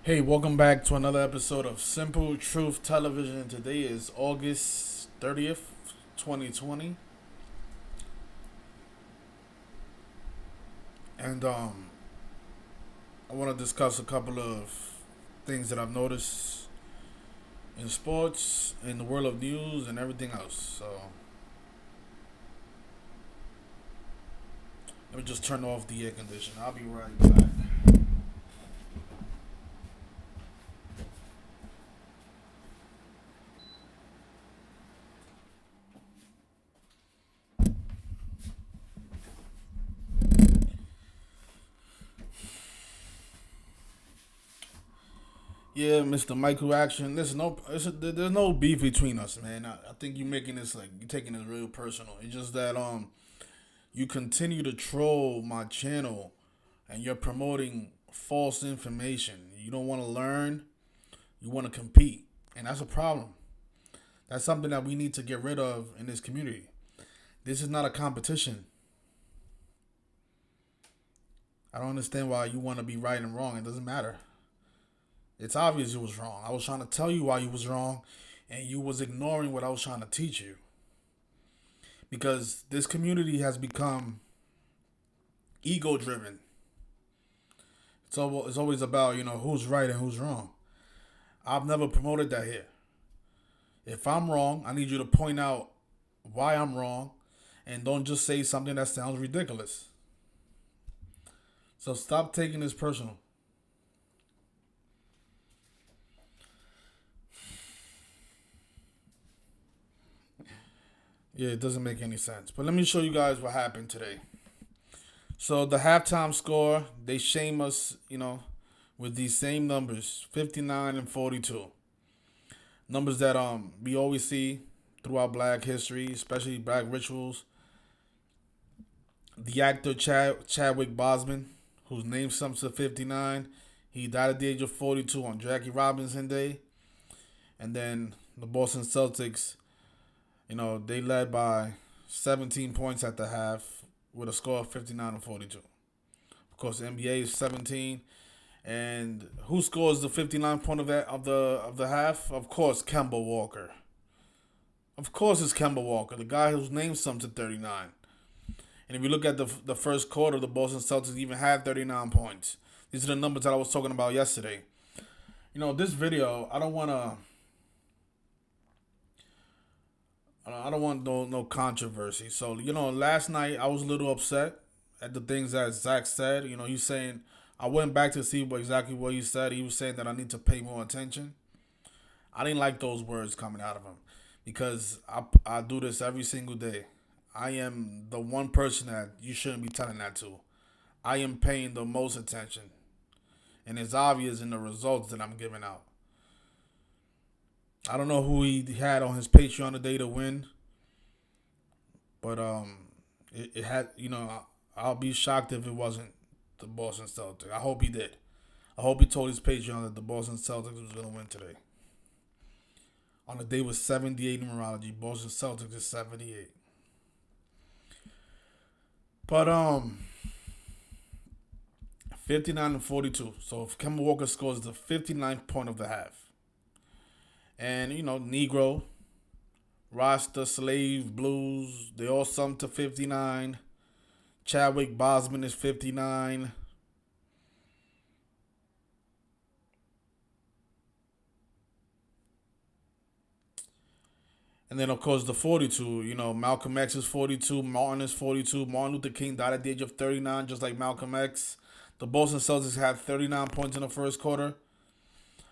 Hey, welcome back to another episode of Simple Truth Television. Today is August 30th, 2020. And I want to discuss a couple of things that I've noticed in sports, in the world of news, and everything else. So let me just turn off the air conditioner. I'll be right back. Yeah, Mr. Michael Action. There's no beef between us, man. I think you're making this like you're taking this real personal. It's just that you continue to troll my channel and you're promoting false information. You don't want to learn, you want to compete. And that's a problem. That's something that we need to get rid of in this community. This is not a competition. I don't understand why you want to be right and wrong. It doesn't matter. It's obvious you was wrong. I was trying to tell you why you was wrong and you was ignoring what I was trying to teach you. Because this community has become ego driven. It's always about, who's right and who's wrong. I've never promoted that here. If I'm wrong, I need you to point out why I'm wrong and don't just say something that sounds ridiculous. So stop taking this personal. Yeah, it doesn't make any sense. But let me show you guys what happened today. So the halftime score, they shame us, with these same numbers, 59 and 42. Numbers that we always see throughout Black history, especially Black rituals. The actor Chadwick Boseman, whose name sums to 59, he died at the age of 42 on Jackie Robinson Day. And then the Boston Celtics, they led by 17 points at the half with a score of 59 and 42. Of course, the NBA is 17. And who scores the 59 point of the half? Of course, Kemba Walker. Of course, it's Kemba Walker, the guy whose name sums to 39. And if you look at the first quarter, the Boston Celtics even had 39 points. These are the numbers that I was talking about yesterday. This video, I don't want no controversy. So, last night I was a little upset at the things that Zach said. He's saying, I went back to see exactly what he said. He was saying that I need to pay more attention. I didn't like those words coming out of him because I do this every single day. I am the one person that you shouldn't be telling that to. I am paying the most attention. And it's obvious in the results that I'm giving out. I don't know who he had on his Patreon today to win. But it had, I'll be shocked if it wasn't the Boston Celtics. I hope he did. I hope he told his Patreon that the Boston Celtics was going to win today. On the day with 78 numerology, Boston Celtics is 78. But 59 and 42. So if Kemba Walker scores the 59th point of the half. And, Negro, Rasta, Slave, Blues, they all sum to 59. Chadwick Boseman is 59. And then, of course, the 42, Malcolm X is 42. Martin is 42. Martin Luther King died at the age of 39, just like Malcolm X. The Boston Celtics had 39 points in the first quarter.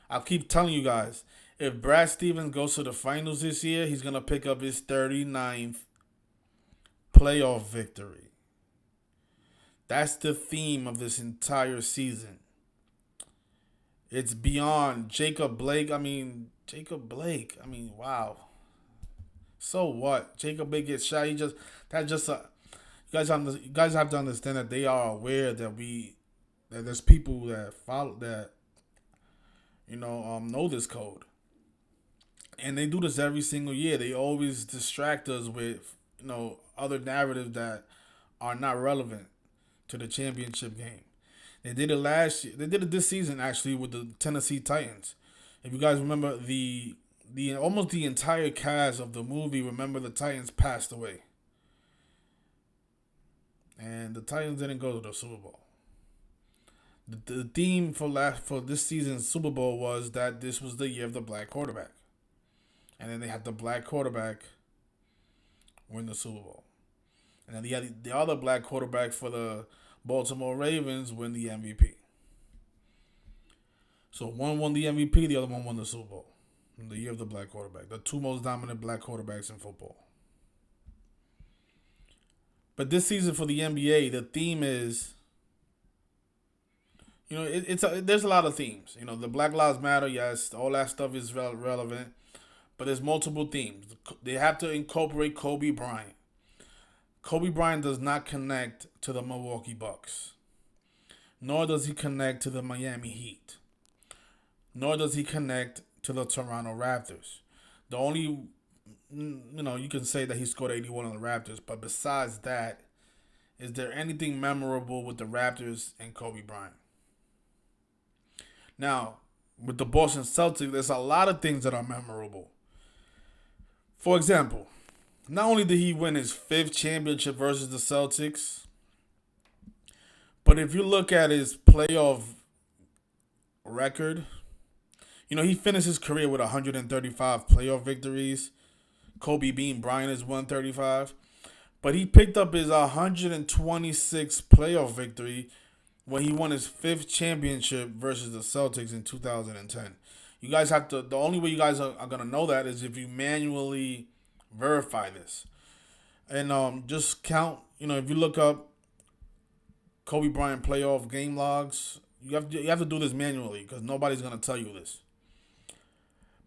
I'll keep telling you guys, if Brad Stevens goes to the finals this year, he's going to pick up his 39th playoff victory. That's the theme of this entire season. It's beyond Jacob Blake. Wow. So what? Jacob Blake gets shot. You guys have to understand that they are aware that there's people that follow that know this code. And they do this every single year. They always distract us with, other narratives that are not relevant to the championship game. They did it last year. They did it this season actually with the Tennessee Titans. If you guys remember the almost the entire cast of the movie Remember the Titans passed away. And the Titans didn't go to the Super Bowl. The theme for this season's Super Bowl was that this was the year of the black quarterback. And then they had the black quarterback win the Super Bowl. And then they had the other black quarterback for the Baltimore Ravens win the MVP. So one won the MVP, the other one won the Super Bowl. In the year of the black quarterback. The two most dominant black quarterbacks in football. But this season for the NBA, the theme is, there's a lot of themes. The Black Lives Matter, yes, all that stuff is relevant. But there's multiple themes. They have to incorporate Kobe Bryant. Kobe Bryant does not connect to the Milwaukee Bucks. Nor does he connect to the Miami Heat. Nor does he connect to the Toronto Raptors. The only, you can say that he scored 81 on the Raptors. But besides that, is there anything memorable with the Raptors and Kobe Bryant? Now, with the Boston Celtics, there's a lot of things that are memorable. For example, not only did he win his 5th championship versus the Celtics, but if you look at his playoff record, he finished his career with 135 playoff victories. Kobe being Bryant is 135. But he picked up his 126th playoff victory when he won his 5th championship versus the Celtics in 2010. You guys have to, the only way you guys are going to know that is if you manually verify this. And just count, if you look up Kobe Bryant playoff game logs, you have to do this manually because nobody's going to tell you this.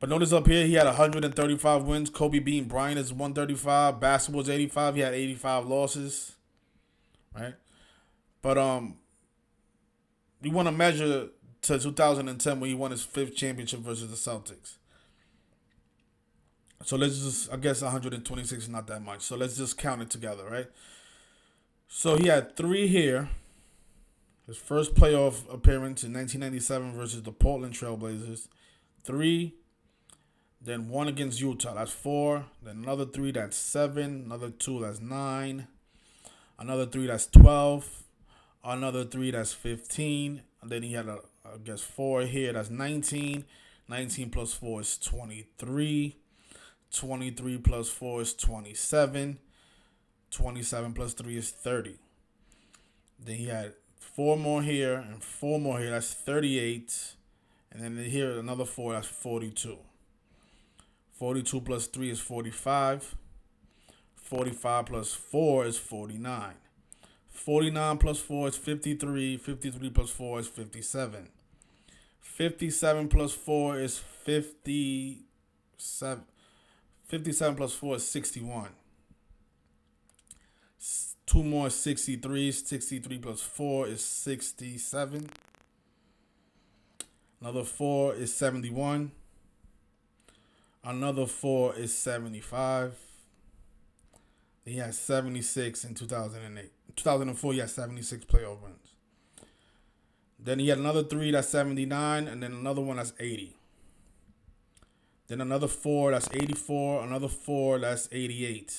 But notice up here, he had 135 wins. Kobe beating Bryant is 135. Basketball's 85. He had 85 losses. Right? But you want to measure to 2010 when he won his 5th championship versus the Celtics. So let's just, I guess 126 is not that much. So let's just count it together, right? So he had 3 here. His first playoff appearance in 1997 versus the Portland Trailblazers. 3. Then 1 against Utah. That's 4. Then another 3. That's 7. Another 2. That's 9. Another 3. That's 12. Another 3. That's 15. And then he had, 4 here. That's 19. 19 plus 4 is 23. 23 plus 4 is 27. 27 plus 3 is 30. Then he had 4 more here and 4 more here. That's 38. And then here another 4. That's 42. 42 plus 3 is 45. 45 plus 4 is 49. 49 plus 4 is 53. 53 plus 4 is 57. 57 plus 4 is 57. 57 plus 4 is 61. 2 more is 63. 63 plus 4 is 67. Another 4 is 71. Another 4 is 75. He had 76 in 2008. 2004, he had 76 playoff wins. Then he had another 3 that's 79, and then another one that's 80. Then another 4 that's 84, another 4 that's 88.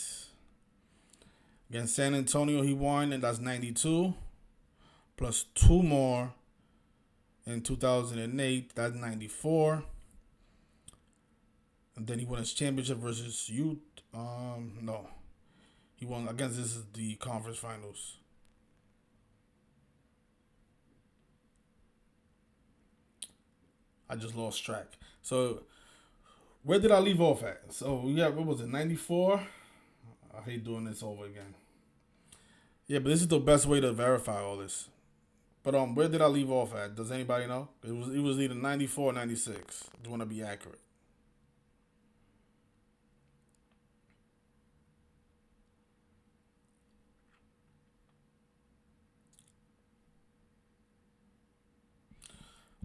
Against San Antonio, he won, and that's 92. Plus 2 more in 2008, that's 94. And then he won his championship versus no. He won, against, this is the conference finals. I just lost track. So, where did I leave off at? So, yeah, what was it, 94? I hate doing this over again. Yeah, but this is the best way to verify all this. But where did I leave off at? Does anybody know? It was either 94 or 96. I want to be accurate.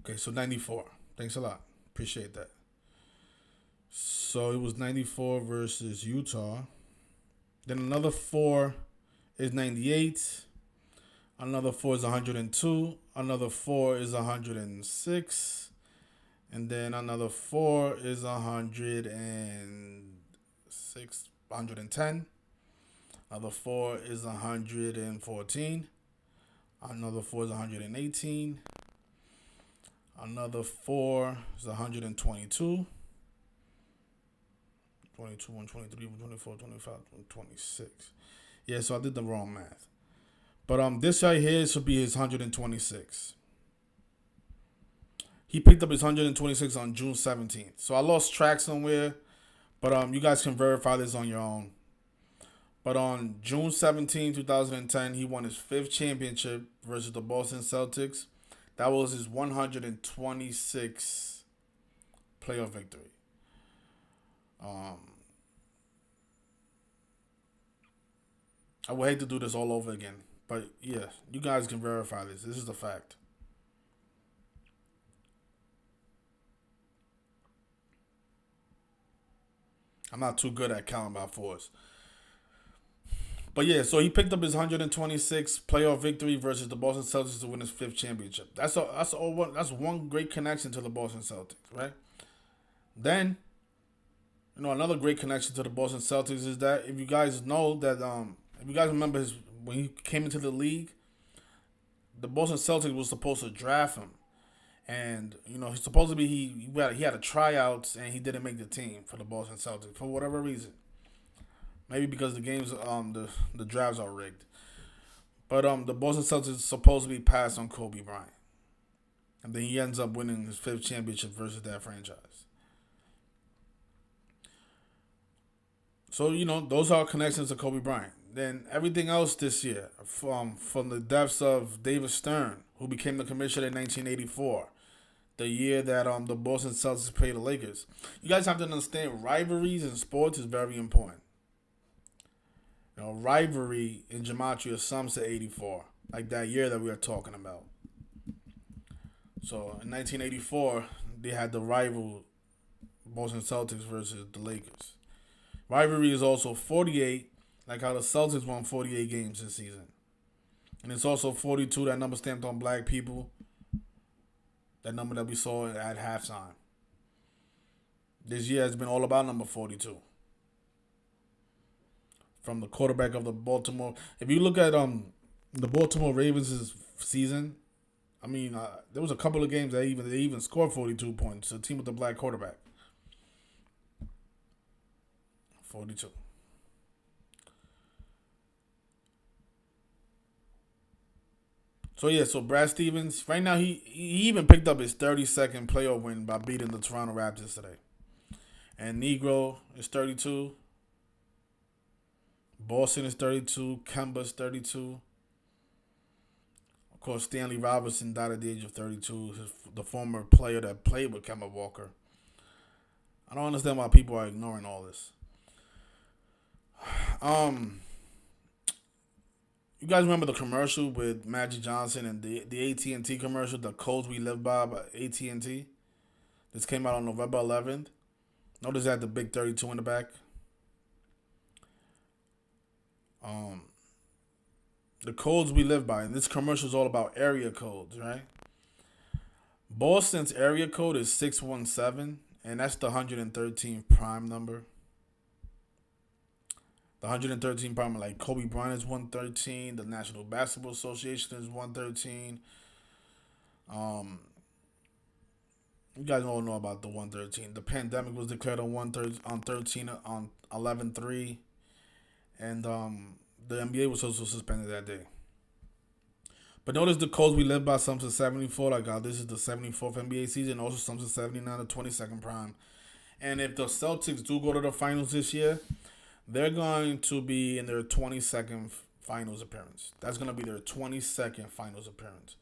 Okay, so 94. Thanks a lot. Appreciate that. So it was 94 versus Utah. Then another 4 is 98. Another 4 is 102. Another 4 is 106. And then another 4 is 106, 110. Another 4 is 114. Another 4 is 118. Another 4 is 122. 22, 123, 124, 25, 126. Yeah, so I did the wrong math. But this right here should be his 126. He picked up his 126 on June 17th. So I lost track somewhere, but you guys can verify this on your own. But on June 17, 2010, he won his 5th championship versus the Boston Celtics. That was his 126 playoff victory. I would hate to do this all over again. But yeah, you guys can verify this. This is the fact. I'm not too good at counting by fours. But yeah, so he picked up his 126 playoff victory versus the Boston Celtics to win his 5th championship. That's one great connection to the Boston Celtics, right? Then, another great connection to the Boston Celtics is that if you guys know that if you guys remember when he came into the league, the Boston Celtics was supposed to draft him. And, he's supposed to be, he had a tryouts and he didn't make the team for the Boston Celtics for whatever reason. Maybe because the games, the drafts are rigged. But the Boston Celtics supposed to be passed on Kobe Bryant. And then he ends up winning his 5th championship versus that franchise. So, those are connections to Kobe Bryant. Then everything else this year, from the depths of David Stern, who became the commissioner in 1984, the year that the Boston Celtics played the Lakers. You guys have to understand, rivalries in sports is very important. Rivalry in gematria sums to 84, like that year that we are talking about. So in 1984, they had the rival Boston Celtics versus the Lakers. Rivalry is also 48, like how the Celtics won 48 games this season. And it's also 42, that number stamped on black people. That number that we saw at halftime. This year has been all about number 42. From the quarterback of the Baltimore. If you look at the Baltimore Ravens' season, there was a couple of games that they even scored 42 points. A team with the black quarterback. 42. So yeah, so Brad Stevens, right now he even picked up his 32nd playoff win by beating the Toronto Raptors today. And Negro is 32. Boston is 32. Kemba is 32. Of course, Stanley Robinson died at the age of 32. The former player that played with Kemba Walker. I don't understand why people are ignoring all this. You guys remember the commercial with Magic Johnson and the AT&T commercial, the codes we live by AT&T? This came out on November 11th. Notice that the big 32 in the back. The codes we live by. And this commercial is all about area codes, right? Boston's area code is 617, and that's the 113th prime number. The 113 prime, like Kobe Bryant is 113. The National Basketball Association is 113. You guys all know about the 113. The pandemic was declared on 11/3, and the NBA was also suspended that day. But notice the codes we live by sums to 74. Like this is the 74th NBA season. Also sums to 79, the 22nd prime. And if the Celtics do go to the finals this year, they're going to be in their 22nd finals appearance. That's going to be their 22nd finals appearance.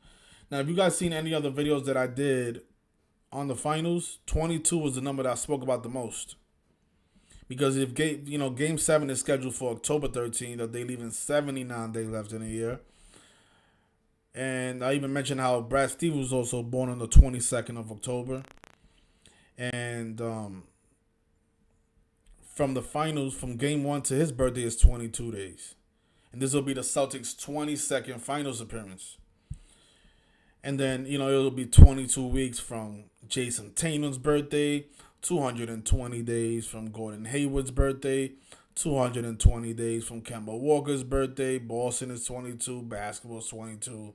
Now, if you guys seen any other videos that I did on the finals, 22 was the number that I spoke about the most. Because if Game 7 is scheduled for October 13th, that they leaving 79 days left in the year. And I even mentioned how Brad Stevens was also born on the 22nd of October. And from the finals, from Game 1 to his birthday is 22 days. And this will be the Celtics' 22nd finals appearance. And then, it'll be 22 weeks from Jason Tatum's birthday, 220 days from Gordon Hayward's birthday, 220 days from Kemba Walker's birthday. Boston is 22, basketball is 22.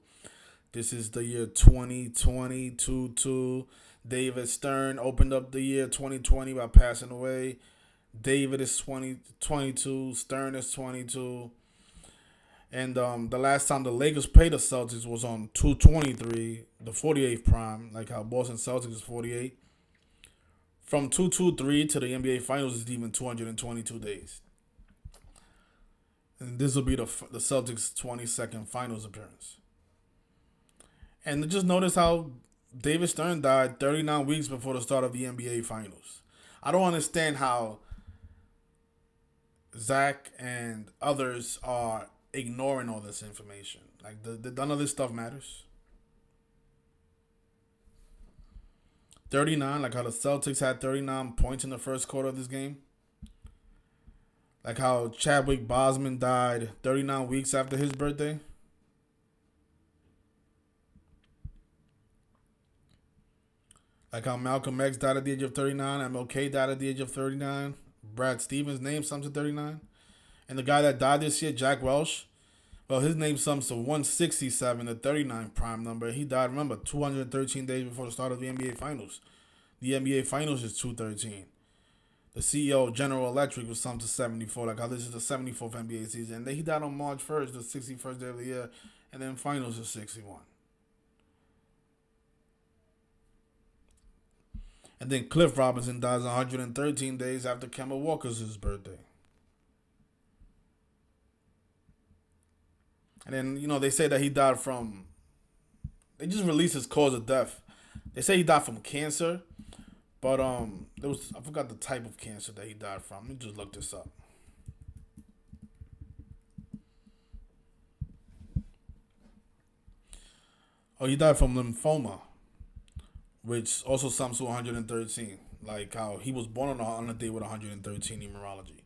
This is the year 2022. David Stern opened up the year 2020 by passing away. David is 22. Stern is 22. And the last time the Lakers played the Celtics was on 2/23, the 48th prime, like how Boston Celtics is 48. From 2/23 to the NBA Finals is even 222 days. And this will be the Celtics' 22nd Finals appearance. And just notice how David Stern died 39 weeks before the start of the NBA Finals. I don't understand how Zach and others are ignoring all this information. Like, none of this stuff matters. 39, like how the Celtics had 39 points in the first quarter of this game. Like how Chadwick Boseman died 39 weeks after his birthday. Like how Malcolm X died at the age of 39. MLK died at the age of 39. Brad Stevens named sums to 39. And the guy that died this year, Jack Welch, well, his name sums to 167, the 39 prime number. He died, remember, 213 days before the start of the NBA Finals. The NBA Finals is 213. The CEO of General Electric was summed to 74, like how this is the 74th NBA season. And then he died on March 1st, the 61st day of the year. And then Finals is 61. And then Cliff Robinson dies 113 days after Kemba Walker's birthday. And then, they say that he died from... They just released his cause of death. They say he died from cancer. But I forgot the type of cancer that he died from. Let me just look this up. Oh, he died from lymphoma, which also sums to 113. Like how he was born on a day with 113 numerology.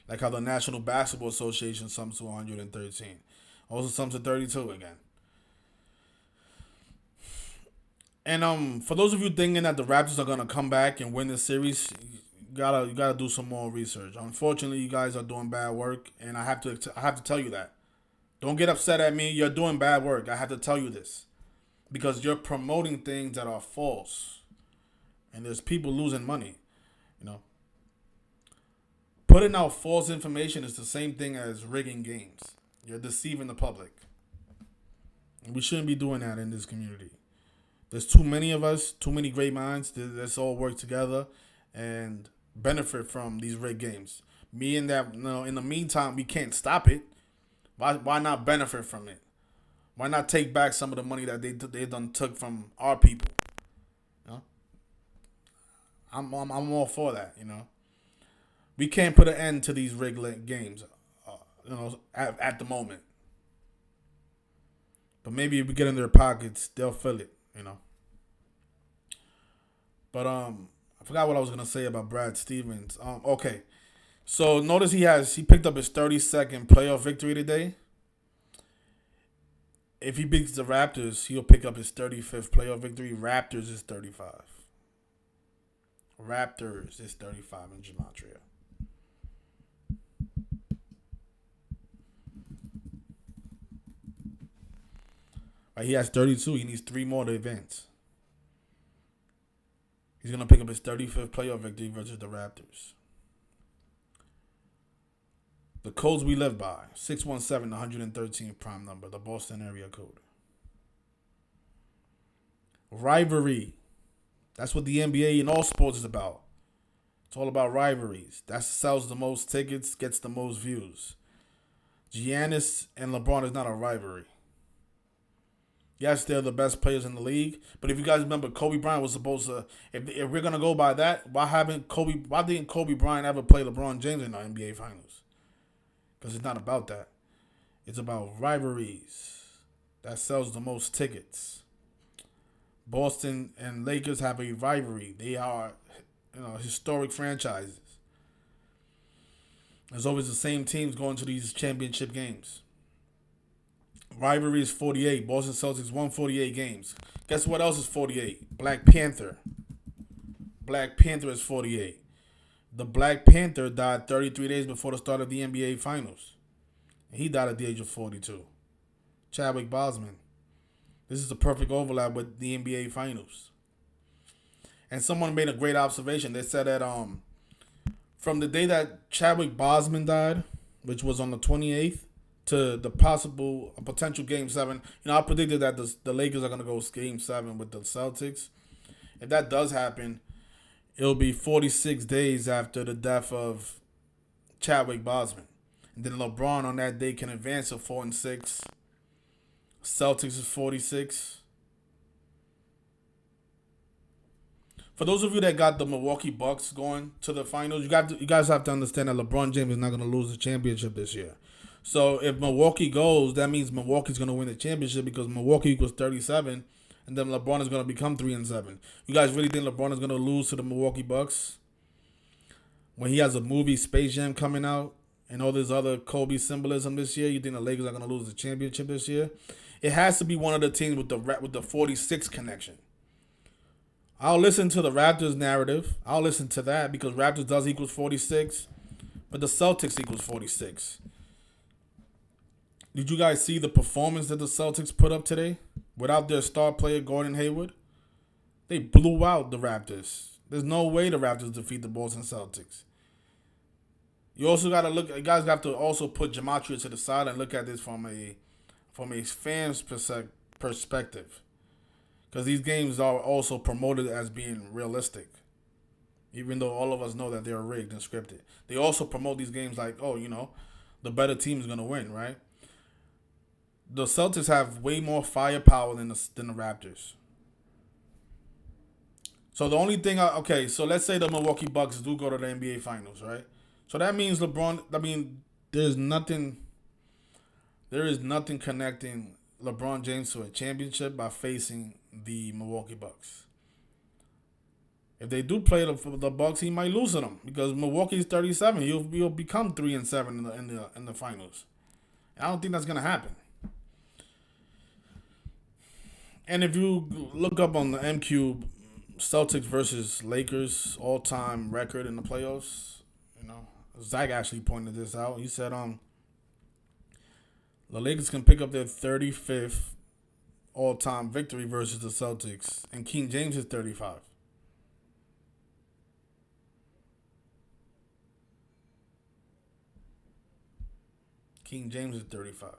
Like how the National Basketball Association sums to 113. Also sums to 32 again. And for those of you thinking that the Raptors are gonna come back and win this series, you gotta do some more research. Unfortunately, you guys are doing bad work, and I have to tell you that. Don't get upset at me. You're doing bad work. I have to tell you this because you're promoting things that are false, and there's people losing money. Putting out false information is the same thing as rigging games. You're deceiving the public. We shouldn't be doing that in this community. There's too many of us, too many great minds. Let's all work together and benefit from these rigged games. In the meantime, we can't stop it. Why not benefit from it? Why not take back some of the money that they done took from our people? I'm all for that. We can't put an end to these rigged games. At the moment. But maybe if we get in their pockets, they'll fill it, But I forgot what I was gonna say about Brad Stevens. Okay. So notice he picked up his 32nd playoff victory today. If he beats the Raptors, he'll pick up his 35th playoff victory. Raptors is 35. Raptors is 35 in Gematria. He has 32. He needs 3 more to advance. He's going to pick up his 35th playoff victory versus the Raptors. The codes we live by. 617, 113 prime number. The Boston area code. Rivalry. That's what the NBA and all sports is about. It's all about rivalries. That sells the most tickets, gets the most views. Giannis and LeBron is not a rivalry. Yes, they're the best players in the league. But if you guys remember, Kobe Bryant was supposed to. If we're gonna go by that, why didn't Kobe Bryant ever play LeBron James in the NBA Finals? Because it's not about that. It's about rivalries. That sells the most tickets. Boston and Lakers have a rivalry. They are, historic franchises. There's always the same teams going to these championship games. Rivalry is 48. Boston Celtics won 48 games. Guess what else is 48? Black Panther. Black Panther is 48. The Black Panther died 33 days before the start of the NBA Finals. He died at the age of 42. Chadwick Boseman. This is a perfect overlap with the NBA Finals. And someone made a great observation. They said that from the day that Chadwick Boseman died, which was on the 28th, to the potential Game 7, I predicted that the Lakers are going to go Game 7 with the Celtics. If that does happen, it'll be 46 days after the death of Chadwick Boseman. And then LeBron on that day can advance to 4-6. Celtics is 46. For those of you that got the Milwaukee Bucks going to the finals, you guys have to understand that LeBron James is not going to lose the championship this year. So if Milwaukee goes, that means Milwaukee's going to win the championship because Milwaukee equals 37, and then LeBron is going to become 3-7. You guys really think LeBron is going to lose to the Milwaukee Bucks when he has a movie Space Jam coming out and all this other Kobe symbolism this year? You think the Lakers are going to lose the championship this year? It has to be one of the teams with the 46 connection. I'll listen to the Raptors narrative. I'll listen to that because Raptors does equals 46, but the Celtics equals 46. Did you guys see the performance that the Celtics put up today without their star player Gordon Hayward? They blew out the Raptors. There's no way the Raptors defeat the Boston Celtics. You also got to look. You guys have to also put gematria to the side and look at this from a fan's perspective, because these games are also promoted as being realistic, even though all of us know that they're rigged and scripted. They also promote these games like, the better team is gonna win, right? The Celtics have way more firepower than the Raptors. So the only thing, so let's say the Milwaukee Bucks do go to the NBA Finals, right? So that means there is nothing connecting LeBron James to a championship by facing the Milwaukee Bucks. If they do play the Bucks, he might lose to them because Milwaukee's 37. He'll become 3-7 in the finals. I don't think that's gonna happen. And if you look up on the MQ, Celtics versus Lakers all-time record in the playoffs, Zach actually pointed this out. He said the Lakers can pick up their 35th all-time victory versus the Celtics, and King James is 35. King James is 35.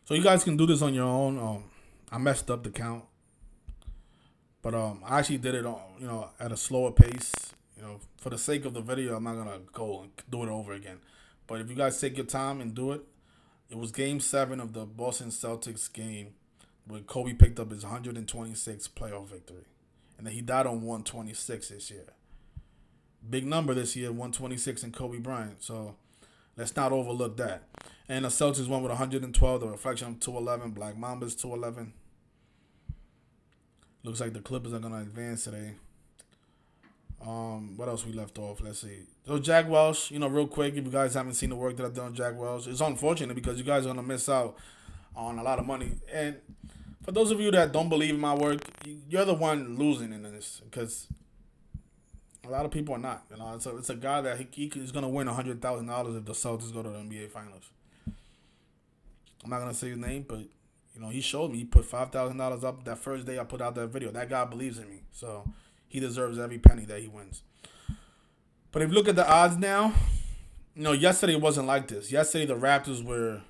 So you guys can do this on your own. I messed up the count, but I actually did it at a slower pace. For the sake of the video, I'm not gonna go and do it over again. But if you guys take your time and do it, it was Game 7 of the Boston Celtics game where Kobe picked up his 126th playoff victory, and then he died on 126 this year. Big number this year, 126 in Kobe Bryant. So let's not overlook that. And the Celtics won with 112. The reflection of 211. Black Mambas 211. Looks like the Clippers are gonna advance today. What else we left off? Let's see. So Jack Welch, real quick, if you guys haven't seen the work that I've done on Jack Welch, it's unfortunate because you guys are gonna miss out on a lot of money. And for those of you that don't believe in my work, you're the one losing in this because a lot of people are not. It's a guy that he's gonna win $100,000 if the Celtics go to the NBA Finals. I'm not gonna say his name, but he showed me. He put $5,000 up that first day I put out that video. That guy believes in me, so he deserves every penny that he wins. But if you look at the odds now, yesterday it wasn't like this. Yesterday the Raptors were,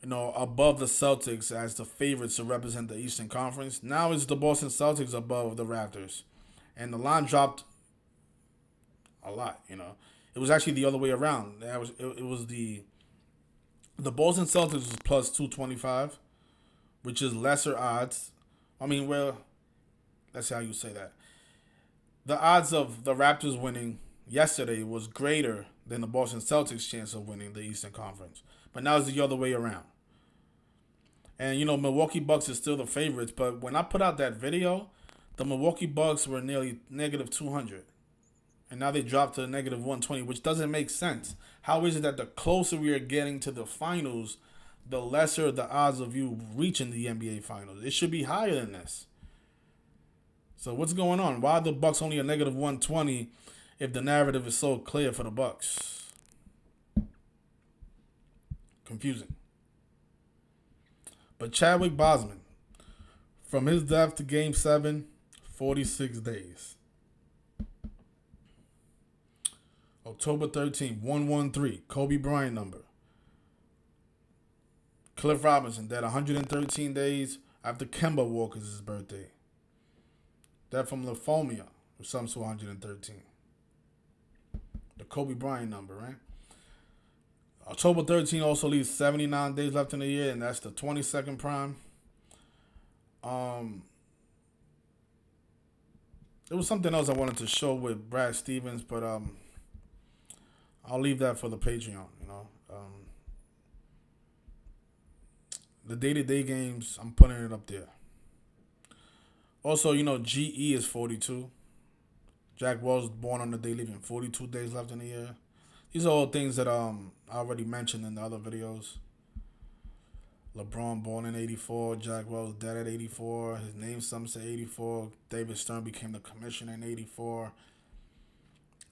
above the Celtics as the favorites to represent the Eastern Conference. Now it's the Boston Celtics above the Raptors. And the line dropped a lot, It was actually the other way around. It was the Boston Celtics was plus 225, which is lesser odds. Let's see how you say that. The odds of the Raptors winning yesterday was greater than the Boston Celtics' chance of winning the Eastern Conference. But now it's the other way around. And, Milwaukee Bucks is still the favorites. But when I put out that video, the Milwaukee Bucks were nearly negative 200. and now they dropped to a negative 120, which doesn't make sense. How is it that the closer we are getting to the finals, the lesser the odds of you reaching the NBA finals? It should be higher than this. So what's going on? Why are the Bucks only a negative 120 if the narrative is so clear for the Bucks? Confusing. But Chadwick Boseman, from his death to Game 7, 46 days. October 13th, 113, Kobe Bryant number. Cliff Robinson, dead 113 days after Kemba Walker's birthday. Dead from lymphoma, which sums to 113. The Kobe Bryant number, right? October 13 also leaves 79 days left in the year, and that's the 22nd prime. There was something else I wanted to show with Brad Stevens, but I'll leave that for the Patreon, the day-to-day games, I'm putting it up there. Also, GE is 42. Jack Wells born on the day, leaving 42 days left in the year. These are all things that I already mentioned in the other videos. LeBron born in 84. Jack Wells dead at 84. His name sums to 84. David Stern became the commissioner in 84.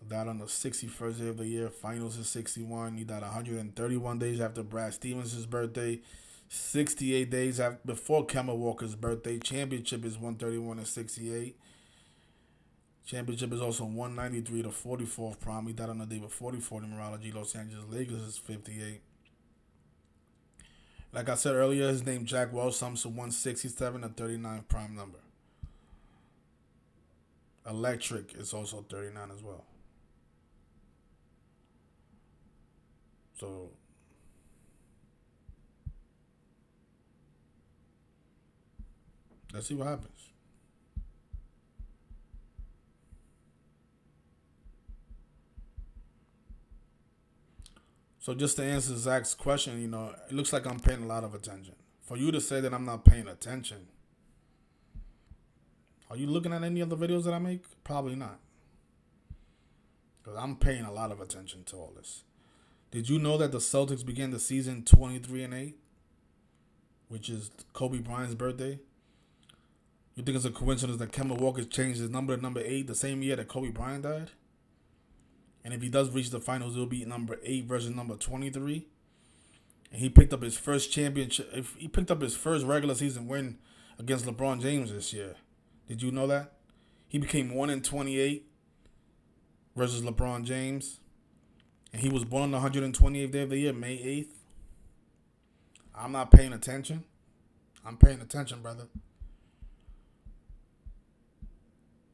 Died on the 61st day of the year. Finals is 61. He died 131 days after Brad Stevens' birthday. 68 days before Kemba Walker's birthday. Championship is 131 and 68. Championship is also 193 to 44th prime. He died on the day with 44 numerology. Los Angeles Lakers is 58. Like I said earlier, his name Jack Wells sums to 167 to 39 prime number. Electric is also 39 as well. So let's see what happens. So just to answer Zach's question, it looks like I'm paying a lot of attention. For you to say that I'm not paying attention, are you looking at any of the videos that I make? Probably not. Because I'm paying a lot of attention to all this. Did you know that the Celtics began the season 23-8, which is Kobe Bryant's birthday? You think it's a coincidence that Kemba Walker changed his number to number 8 the same year that Kobe Bryant died? And if he does reach the finals, it'll be number 8 versus number 23. And he picked up his first championship. He picked up his first regular season win against LeBron James this year. Did you know that? He became 1-28 versus LeBron James. And he was born on the 128th day of the year, May 8th. I'm not paying attention. I'm paying attention, brother.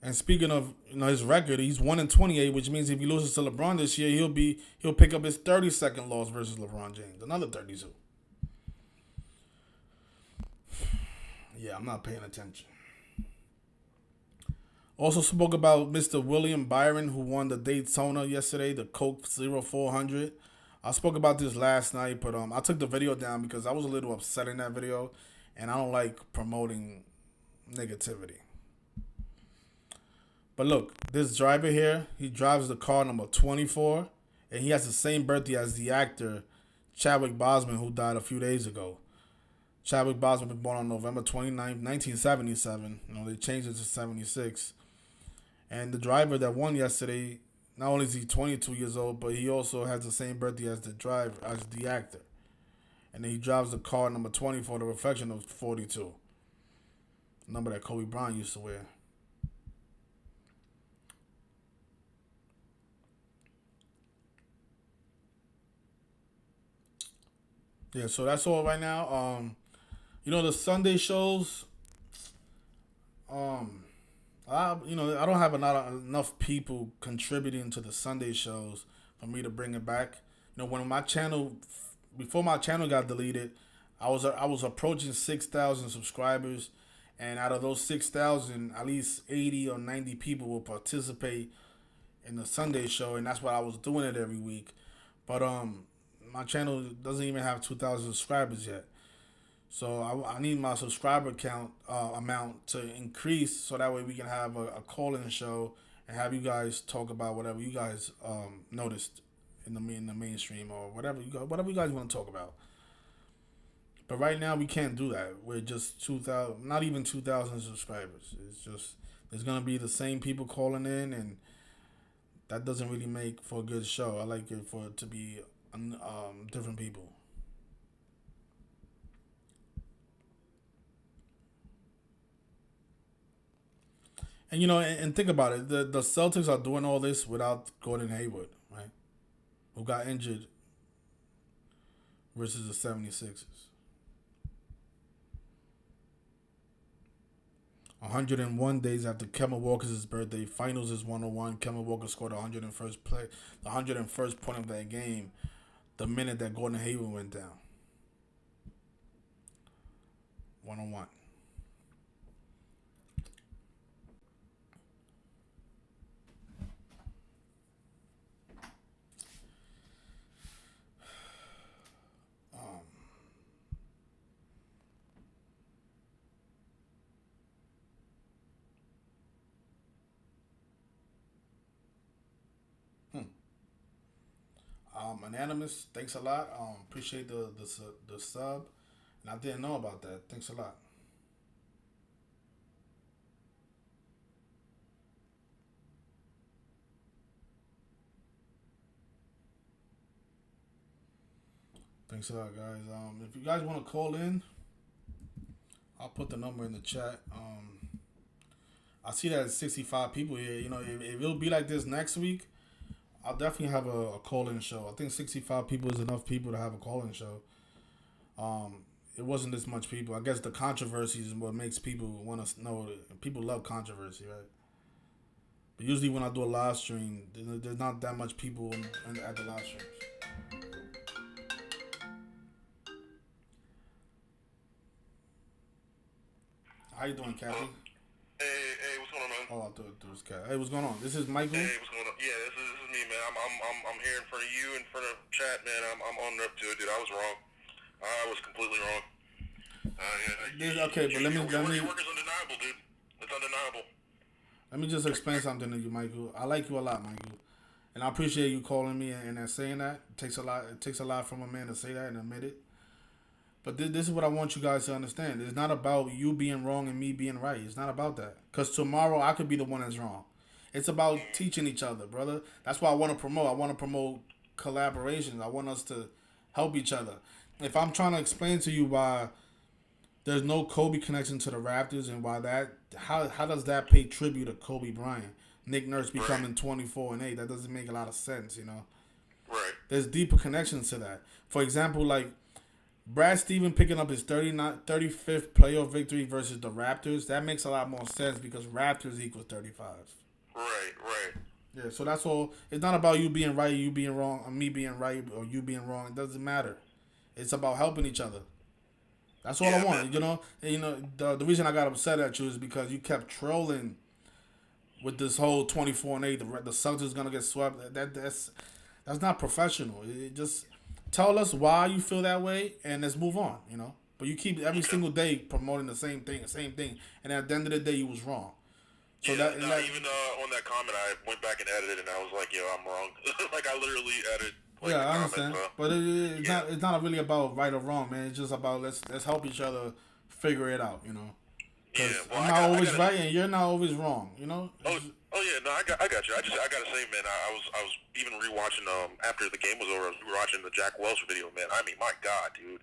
And speaking of his record, he's 1-28, which means if he loses to LeBron this year, he'll pick up his 32nd loss versus LeBron James, another 32. Yeah, I'm not paying attention. Also spoke about Mr. William Byron, who won the Daytona yesterday, the Coke 0400. I spoke about this last night, but I took the video down because I was a little upset in that video, and I don't like promoting negativity. But look, this driver here, he drives the car number 24, and he has the same birthday as the actor Chadwick Boseman, who died a few days ago. Chadwick Boseman was born on November 29, 1977. They changed it to 76. And the driver that won yesterday, not only is he 22 years old, but he also has the same birthday as the actor. And then he drives the car number 24, the reflection of 42. The number that Kobe Bryant used to wear. Yeah, so that's all right now. The Sunday shows. I don't have enough people contributing to the Sunday shows for me to bring it back. When my channel, before my channel got deleted, I was approaching 6,000 subscribers, and out of those 6,000, at least 80 or 90 people will participate in the Sunday show, and that's why I was doing it every week. But my channel doesn't even have 2,000 subscribers yet. So I need my subscriber count amount to increase so that way we can have a call-in show and have you guys talk about whatever you guys noticed in the mainstream or whatever you guys want to talk about. But right now we can't do that. We're just 2,000, not even 2,000 subscribers. It's just there's gonna be the same people calling in, and that doesn't really make for a good show. I like it for it to be different people. And and think about it. The Celtics are doing all this without Gordon Hayward, right? Who got injured versus the 76ers. 101 days after Kemba Walker's birthday, finals is 101. Kemba Walker scored the 101st point of that game, the minute that Gordon Hayward went down. 101. Anonymous, thanks a lot. Appreciate the sub, and I didn't know about that. Thanks a lot. Thanks a lot, guys. If you guys want to call in, I'll put the number in the chat. I see that it's 65 people here. If it'll be like this next week, I'll definitely have a call-in show. I think 65 people is enough people to have a call-in show. It wasn't this much people. I guess the controversy is what makes people want to know. People love controversy, right? But usually when I do a live stream, there's not that much people at the live streams. How you doing, Kathy? Hey, what's going on, man? Oh, I thought it was Kathy. Hey, what's going on? This is Michael. Hey, what's going on? Yeah, this is me, man. I'm here in front of you, in front of chat, man. I'm owning up to it, dude. I was wrong. I was completely wrong. Okay, but let me. Your work is undeniable, dude. It's undeniable. Let me just explain something to you, Michael. I like you a lot, Michael, and I appreciate you calling me and saying that. It takes a lot. It takes a lot from a man to say that and admit it. But this is what I want you guys to understand. It's not about you being wrong and me being right. It's not about that. Because tomorrow I could be the one that's wrong. It's about teaching each other, brother. That's what I want to promote. I want to promote collaborations. I want us to help each other. If I'm trying to explain to you why there's no Kobe connection to the Raptors and why how does that pay tribute to Kobe Bryant? Nick Nurse becoming 24-8. That doesn't make a lot of sense, Right. There's deeper connections to that. For example, like Brad Stevens picking up his 35th playoff victory versus the Raptors, that makes a lot more sense because Raptors equals 35. Right. Yeah, so that's all. It's not about you being right, you being wrong, or me being right, or you being wrong. It doesn't matter. It's about helping each other. That's all I want, The reason I got upset at you is because you kept trolling with this whole 24-8. The Celtics gonna get swept. That's not professional. It just tell us why you feel that way, and let's move on. But you keep every single day promoting the same thing, and at the end of the day, you was wrong. So even on that comment, I went back and edited, and I was like, "Yo, I'm wrong." Like I literally edited. Like, I understand, but it's not really about right or wrong, man. It's just about let's help each other figure it out, Because I'm not always right, and you're not always wrong, Oh yeah, no, I got you. I gotta say, man, I was even rewatching after the game was over. I was rewatching the Jack Welch video, man. I mean, my God, dude,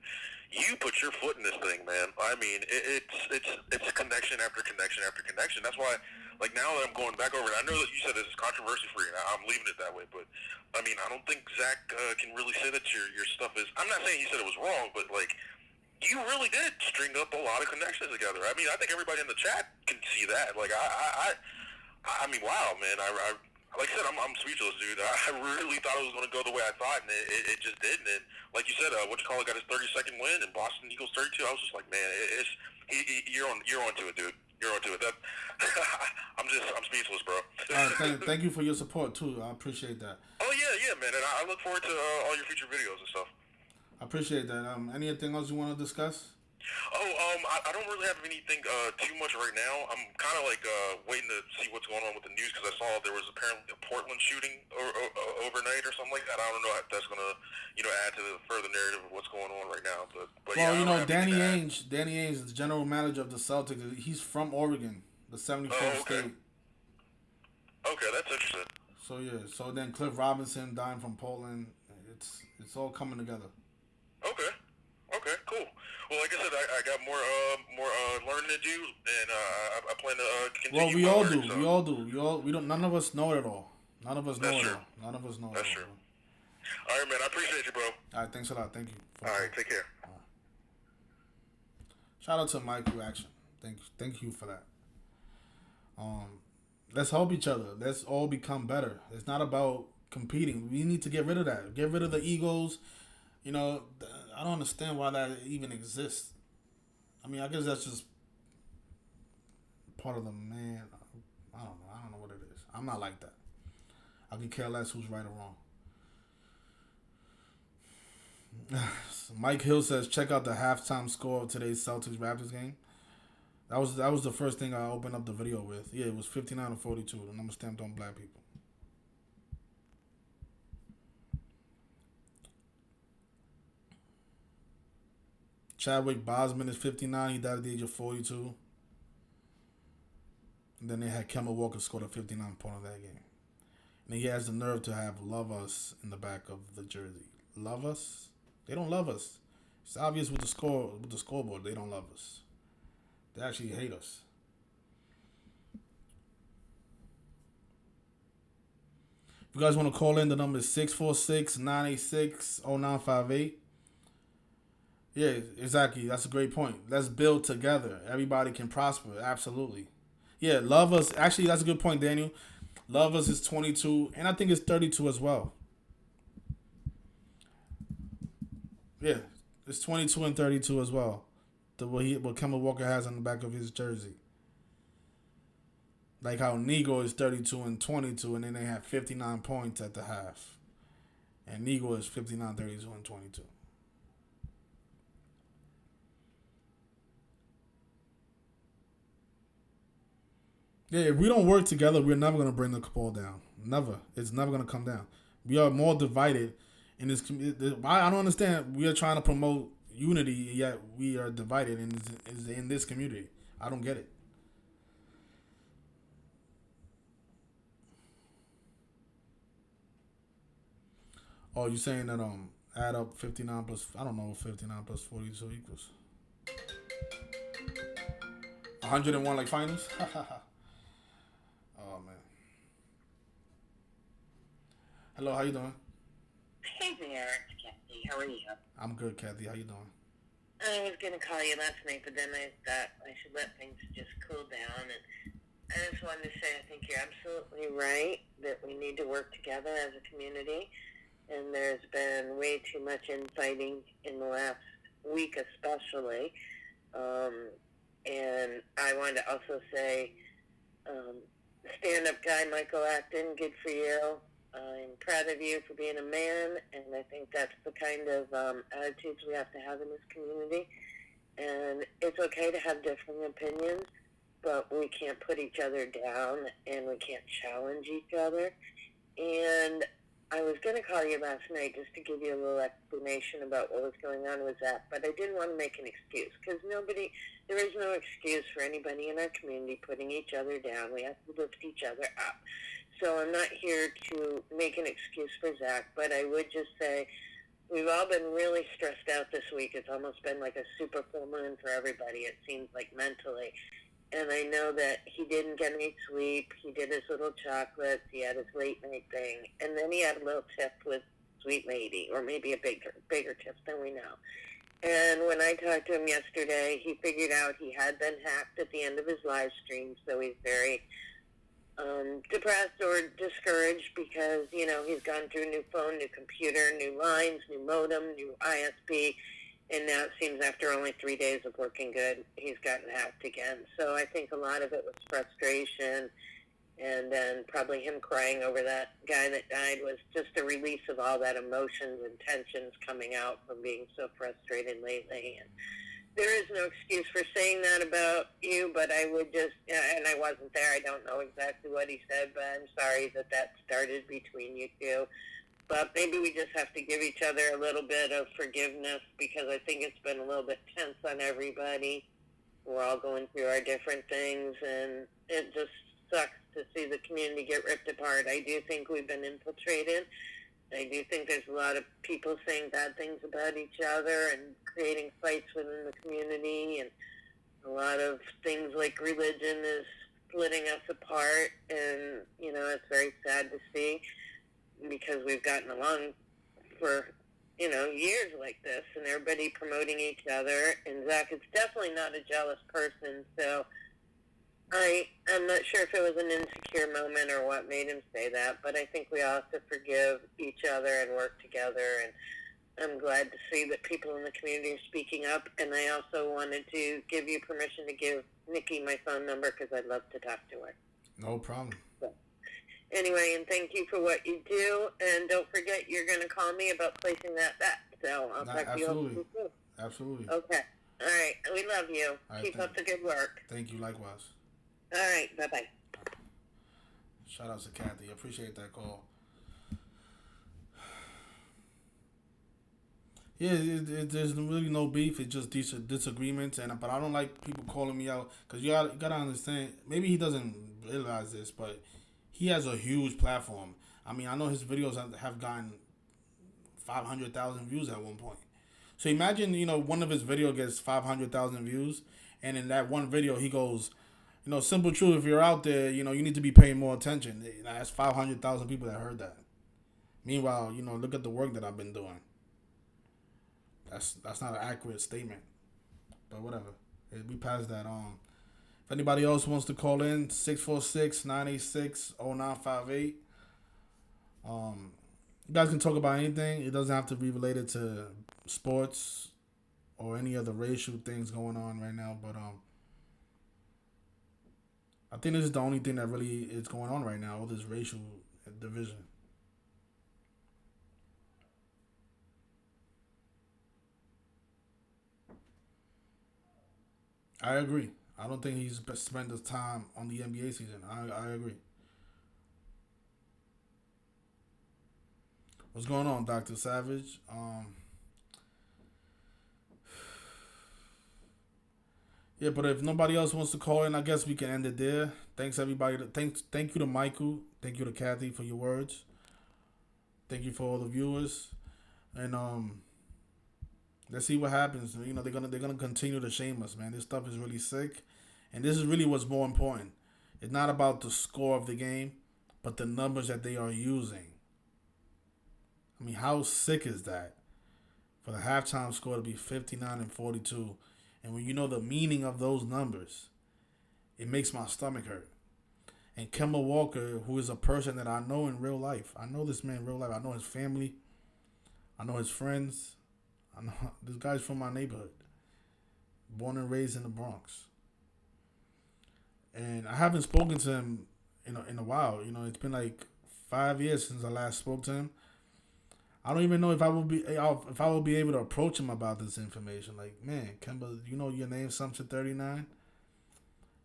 you put your foot in this thing, man. I mean, it's connection after connection after connection. That's why, like now that I'm going back over it, I know that you said this is controversy free, and I'm leaving it that way. But I mean, I don't think Zach can really say that your stuff is. I'm not saying he said it was wrong, but like. You really did string up a lot of connections together. I mean, I think everybody in the chat can see that. Like, I mean, wow, man. I like I said, I'm speechless, dude. I really thought it was going to go the way I thought, and it just didn't. And like you said, got his 32nd win, and Boston Eagles 32. I was just like, man, you're onto it, dude. You're onto it. I'm speechless, bro. Thank you for your support too. I appreciate that. Oh yeah, man. And I look forward to all your future videos and stuff. I appreciate that. Anything else you want to discuss? I don't really have anything too much right now. I'm kind of like waiting to see what's going on with the news because I saw there was apparently a Portland shooting overnight or something like that. I don't know if that's gonna, add to the further narrative of what's going on right now. But Well, yeah, I don't have anything to add. Danny Ainge, the general manager of the Celtics, he's from Oregon, the 74th Oh, okay. state. Okay, that's interesting. So yeah, so then Cliff Robinson dying from Portland. It's all coming together. Okay. Okay, cool. Well, like I said, I got more learning to do, and I plan to Well, continue we my all learning. do. So We all do. We don't. None of us know it all. None of us know that's it true. all. None of us know it That's all. true. All right, man. I appreciate you, bro. All right, thanks a lot. Thank you. All right, take care. Shout out to Mike who action. Thank you for that. Let's help each other. Let's all become better. It's not about competing. We need to get rid of that. Get rid of the egos. You know, I don't understand why that even exists. I mean, I guess that's just part of the man. I don't know. I don't know what it is. I'm not like that. I can care less who's right or wrong. Mike Hill says, check out the halftime score of today's Celtics Raptors game. That was the first thing I opened up the video with. Yeah, it was 59-42. The number stamped on black people. Chadwick Boseman is 59. He died at the age of 42. And then they had Kemba Walker scored a 59 point of that game. And he has the nerve to have "Love Us" in the back of the jersey. Love us? They don't love us. It's obvious with the scoreboard. They don't love us. They actually hate us. If you guys want to call in, the number is 646-986-0958. Yeah, exactly. That's a great point. Let's build together. Everybody can prosper. Absolutely. Yeah, Love Us. Actually, that's a good point, Daniel. Love Us is 22, and I think it's 32 as well. Yeah, it's 22 and 32 as well. What Kemba Walker has on the back of his jersey. Like how Negro is 32 and 22, and then they have 59 points at the half. And Negro is 59, 32, and 22. Yeah, if we don't work together, we're never going to bring the ball down. Never. It's never going to come down. We are more divided in this community. I don't understand. We are trying to promote unity, yet we are divided in this community. I don't get it. Oh, you saying that add up 59 plus, I don't know what 59 plus 42 equals. 101 like finals? Oh, man. Hello, how you doing? Hey there, it's Kathy. How are you? I'm good, Kathy. How you doing? I was going to call you last night, but then I thought I should let things just cool down. And I just wanted to say I think you're absolutely right that we need to work together as a community. And there's been way too much infighting in the last week especially. And I wanted to also say, stand-up guy Michael Acton, good for you. I'm proud of you for being a man, and I think that's the kind of attitudes we have to have in this community. And it's okay to have different opinions, but we can't put each other down, and we can't challenge each other. And I was going to call you last night just to give you a little explanation about what was going on with that, but I didn't want to make an excuse, because there is no excuse for anybody in our community putting each other down. We have to lift each other up. So I'm not here to make an excuse for Zach, but I would just say we've all been really stressed out this week. It's almost been like a super full moon for everybody, it seems like, mentally. And I know that he didn't get any sleep. He did his little chocolates. He had his late night thing. And then he had a little tip with Sweet Lady, or maybe a bigger tip than we know. And when I talked to him yesterday, he figured out he had been hacked at the end of his live stream, so he's very depressed or discouraged because, he's gone through a new phone, new computer, new lines, new modem, new ISP, and now it seems after only 3 days of working good, he's gotten hacked again. So I think a lot of it was frustration, and then probably him crying over that guy that died was just a release of all that emotions and tensions coming out from being so frustrated lately. And there is no excuse for saying that about you, but I would just, and I wasn't there, I don't know exactly what he said, but I'm sorry that started between you two. But maybe we just have to give each other a little bit of forgiveness, because I think it's been a little bit tense on everybody. We're all going through our different things, and it just sucks to see the community get ripped apart. I do think we've been infiltrated. I do think there's a lot of people saying bad things about each other and creating fights within the community, and a lot of things like religion is splitting us apart, and, it's very sad to see, because we've gotten along for, years like this, and everybody promoting each other, and Zach is definitely not a jealous person, so I'm not sure if it was an insecure moment or what made him say that, but I think we all have to forgive each other and work together, and I'm glad to see that people in the community are speaking up, and I also wanted to give you permission to give Nikki my phone number, because I'd love to talk to her. No problem. So, anyway, and thank you for what you do, and don't forget you're going to call me about placing that bet, so I'll talk to you over soon. Absolutely. Okay. All right. We love you. Right, keep up the good work. Thank you, likewise. All right. Bye-bye. Shout out to Kathy. I appreciate that call. Yeah, there's really no beef. It's just disagreements, but I don't like people calling me out, because you gotta understand. Maybe he doesn't realize this, but he has a huge platform. I mean, I know his videos have gotten 500,000 views at one point. So imagine, one of his videos gets 500,000 views, and in that one video he goes, simple truth, if you're out there, you need to be paying more attention. That's 500,000 people that heard that. Meanwhile, look at the work that I've been doing. That's not an accurate statement. But whatever. We passed that on. If anybody else wants to call in, 646-986-0958. You guys can talk about anything. It doesn't have to be related to sports or any other racial things going on right now. But I think this is the only thing that really is going on right now, all this racial division. I agree. I don't think he's spent his time on the NBA season. I agree. What's going on, Dr. Savage? Yeah, but if nobody else wants to call in, I guess we can end it there. Thanks, everybody. Thank you to Michael. Thank you to Kathy for your words. Thank you for all the viewers. And let's see what happens. They're gonna continue to shame us, man. This stuff is really sick, and this is really what's more important. It's not about the score of the game, but the numbers that they are using. I mean, how sick is that? For the halftime score to be 59-42, and when you know the meaning of those numbers, it makes my stomach hurt. And Kemba Walker, who is a person that I know in real life, I know this man in real life. I know his family. I know his friends. I know this guy's from my neighborhood, born and raised in the Bronx. And I haven't spoken to him in a while. It's been like 5 years since I last spoke to him. I don't even know if I will be able to approach him about this information. Like, man, Kemba, your name's something 39,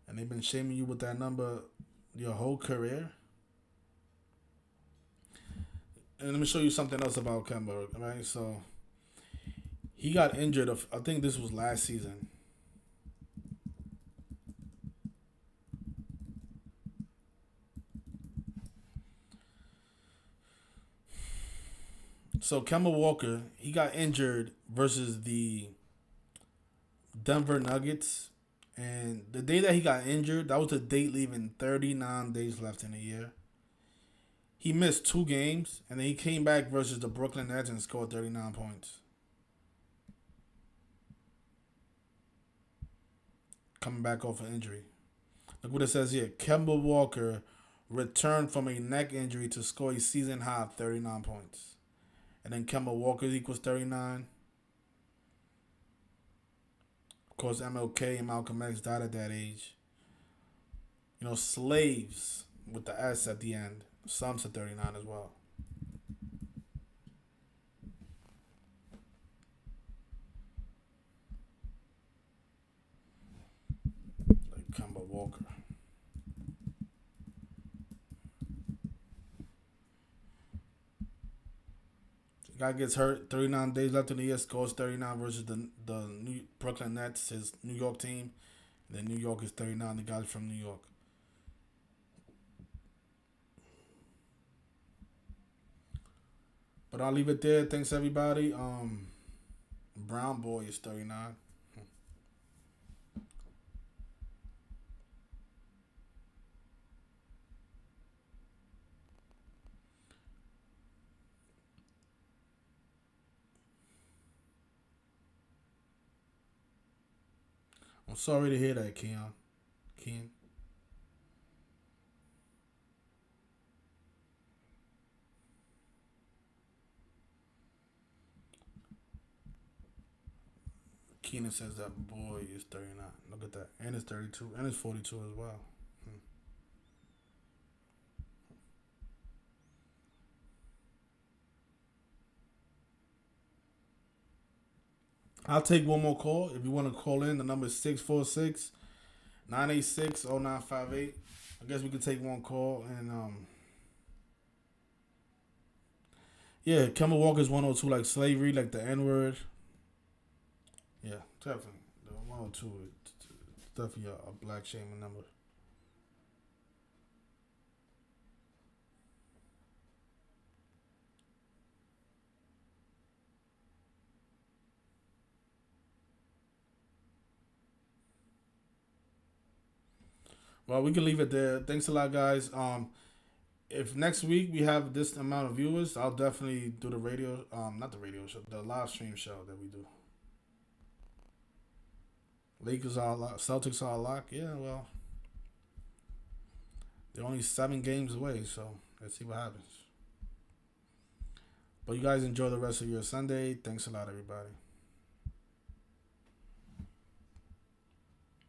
and they've been shaming you with that number your whole career. And let me show you something else about Kemba, right? So he got injured. I think this was last season. So Kemba Walker, he got injured versus the Denver Nuggets. And the day that he got injured, that was the date leaving 39 days left in the year. He missed 2 games, and then he came back versus the Brooklyn Nets and scored 39 points. Coming back off an injury. Look what it says here. Kemba Walker returned from a neck injury to score a season-high 39 points. And then Kemba Walker equals 39. Of course, MLK and Malcolm X died at that age. Slaves with the S at the end. Some to 39 as well. Walker. Guy gets hurt. 39 days left in the year. Scores 39 versus the Brooklyn Nets, his New York team. And then New York is 39. The guys from New York. But I'll leave it there. Thanks everybody. Brown Boy is 39. I'm sorry to hear that, Keon. Keenan. Keenan says that boy is 39. Look at that. And it's 32. And it's 42 as well. I'll take one more call. If you want to call in, the number is 646-986-0958. I guess we could take one call. And, yeah, Kemba Walker's 102, like slavery, like the N-word. Yeah, definitely. The 102 is definitely a black shaming number. Well, we can leave it there. Thanks a lot, guys. If next week we have this amount of viewers, I'll definitely do the radio, not the radio show, the live stream show that we do. Lakers are locked. Celtics are locked. Yeah, well, they're only 7 games away, so let's see what happens. But you guys enjoy the rest of your Sunday. Thanks a lot, everybody.